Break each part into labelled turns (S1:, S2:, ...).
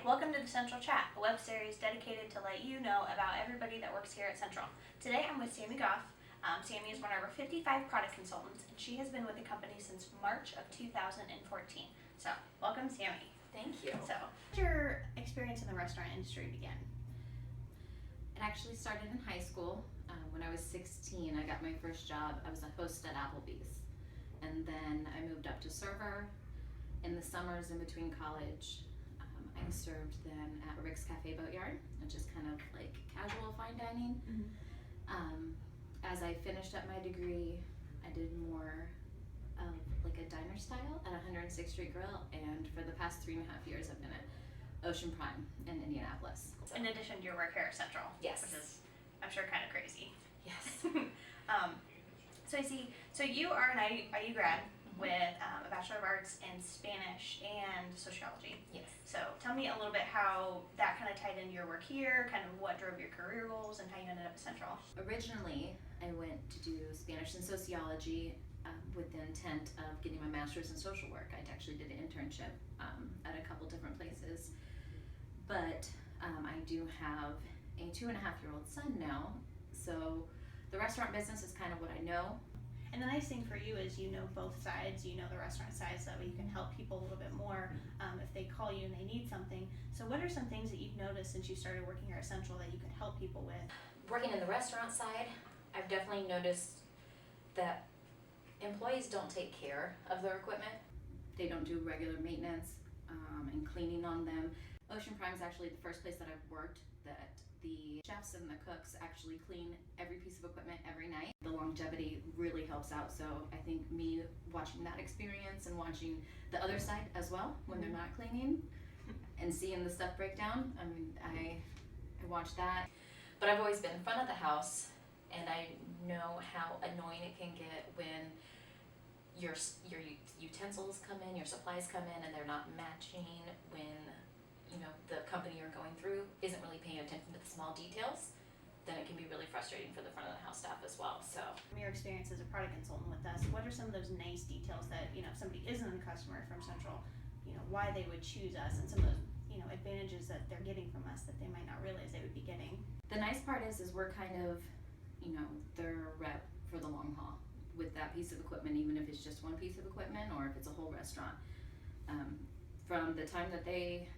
S1: welcome to the Central Chat, a web series dedicated to let you know about everybody that works here at Central. Today I'm with Sammi Goff. Sammi is one of our 55 product consultants, and she has been with the company since March of 2014. So, welcome, Sammi.
S2: Thank you.
S1: So, how did your experience in the restaurant industry begin?
S2: It actually started in high school. When I was 16, I got my first job. I was a host at Applebee's. And then I moved up to server. In the summers in between college, I served then at Rick's Cafe Boatyard, which is kind of like casual fine dining. Mm-hmm. As I finished up my degree, I did more of like a diner style at 106th Street Grill, and for the past 3.5 years I've been at Ocean Prime in Indianapolis.
S1: In addition to your work here at Central.
S2: Yes.
S1: Which is, I'm sure, kind of crazy.
S2: Yes.
S1: So I see, so you are an IU grad with a Bachelor of Arts in Spanish and Sociology.
S2: Yes.
S1: So tell me a little bit how that kind of tied into your work here, kind of what drove your career goals, and how you ended up at Central.
S2: Originally, I went to do Spanish and Sociology with the intent of getting my master's in social work. I actually did an internship at a couple different places. But I do have a 2.5-year-old son now, so the restaurant business is kind of what I know.
S1: And the nice thing for you is you know both sides. You know the restaurant side, so that way you can help people a little bit more if they call you and they need something. So what are some things that you've noticed since you started working here at Central that you could help people with?
S2: Working in the restaurant side, I've definitely noticed that employees don't take care of their equipment. They don't do regular maintenance and cleaning on them. Ocean Prime is actually the first place that I've worked that the chefs and the cooks actually clean every piece of equipment every night. The longevity really helps out, so I think me watching that experience and watching the other side as well when they're not cleaning and seeing the stuff break down, I mean, I watch that. But I've always been in front of the house, and I know how annoying it can get when your utensils come in, your supplies come in, and they're not matching, when the company you're going through isn't really paying attention to the small details. Then it can be really frustrating for the front of the house staff as well. So,
S1: from your experience as a product consultant with us, what are some of those nice details that, if somebody isn't a customer from Central, why they would choose us, and some of those, advantages that they're getting from us that they might not realize they would be getting?
S2: The nice part is we're kind of, their rep for the long haul with that piece of equipment, even if it's just one piece of equipment or if it's a whole restaurant. From the time that they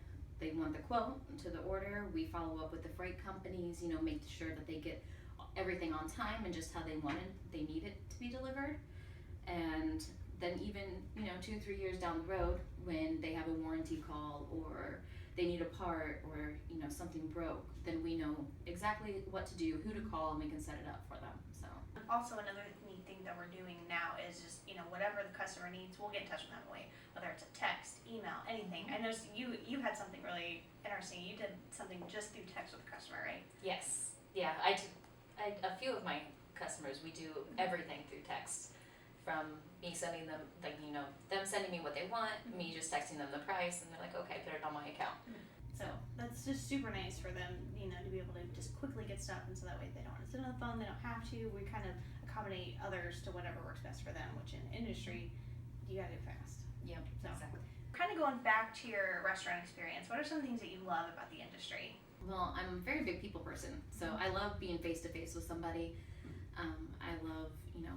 S2: want the quote to the order, we follow up with the freight companies, make sure that they get everything on time and just how they need it to be delivered. And then even, 2-3 years down the road, when they have a warranty call or they need a part or, something broke, then we know exactly what to do, who to call, and we can set it up for them. So.
S1: Also, another neat thing that we're doing now is just, whatever the customer needs, we'll get in touch with them away, whether it's a text, email, anything. I noticed you had something really interesting. You did something just through text with the customer, right?
S2: Yes. Yeah, a few of my customers, we do everything through text. From me sending them, them sending me what they want, me just texting them the price, and they're like, okay, put it on my account.
S1: So that's just super nice for them, to be able to just quickly get stuff, and so that way they don't want to sit on the phone, they don't have to. We kind of accommodate others to whatever works best for them, which in industry, you gotta do fast.
S2: Yep,
S1: so,
S2: exactly.
S1: Kind of going back to your restaurant experience, what are some things that you love about the industry?
S2: Well, I'm a very big people person, so I love being face-to-face with somebody. I love,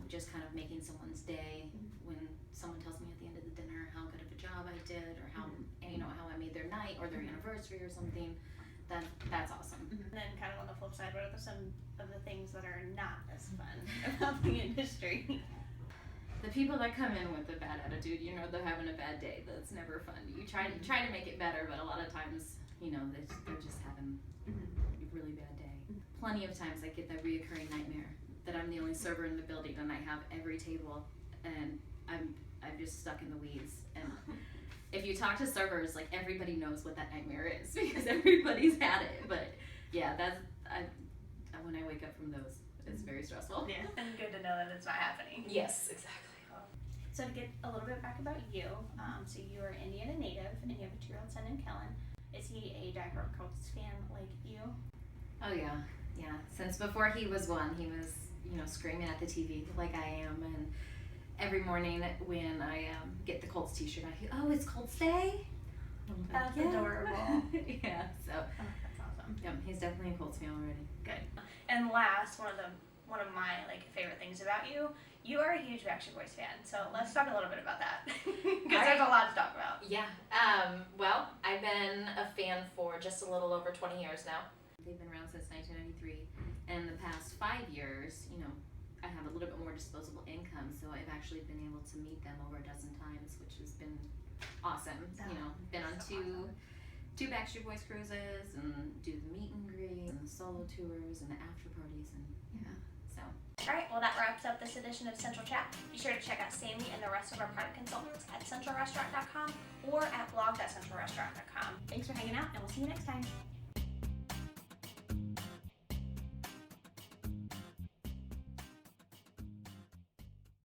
S2: just kind of making someone's day when someone tells me at the end of the dinner how good of a job I did, or how, how I made their night or their anniversary or something. That's awesome.
S1: And then kind of on the flip side, what are some of the things that are not as fun about the industry?
S2: The people that come in with a bad attitude, they're having a bad day. That's never fun. You try to make it better, but a lot of times, they're just having a really bad day. Plenty of times I get that reoccurring nightmare that I'm the only server in the building and I have every table and I'm just stuck in the weeds. And if you talk to servers, like, everybody knows what that nightmare is because everybody's had it. But yeah, when I wake up from those, it's very stressful.
S1: Yeah, and good to know that it's not happening.
S2: Yes, exactly.
S1: So to get a little bit back about you, so you're an Indiana native and you have a 2-year-old son named Kellen. Is he a diehard Colts fan like you?
S2: Oh yeah. Since before he was 1, he was, screaming at the TV like I am, and every morning when I get the Colts t-shirt, I hear, oh, it's Colts Day?
S1: That's
S2: Yeah.
S1: adorable.
S2: Yeah, so
S1: Oh, that's awesome.
S2: yep, he's definitely a Colts fan already.
S1: Good. And last, one of my like favorite things about you, you are a huge Backstreet Boys fan. So let's talk a little bit about that because there's a lot to talk about.
S2: Yeah. Well, I've been a fan for just a little over 20 years now. They've been around since 1993, and the past 5 years, I have a little bit more disposable income, so I've actually been able to meet them over a dozen times, which has been awesome. Been on two Backstreet Boys cruises, and do the meet and greets, and the solo tours, and the after parties, and so.
S1: All right, well that wraps up this edition of Central Chat. Be sure to check out Sammi and the rest of our product consultants at centralrestaurant.com or at blog.centralrestaurant.com. Thanks for hanging out, and we'll see you next time.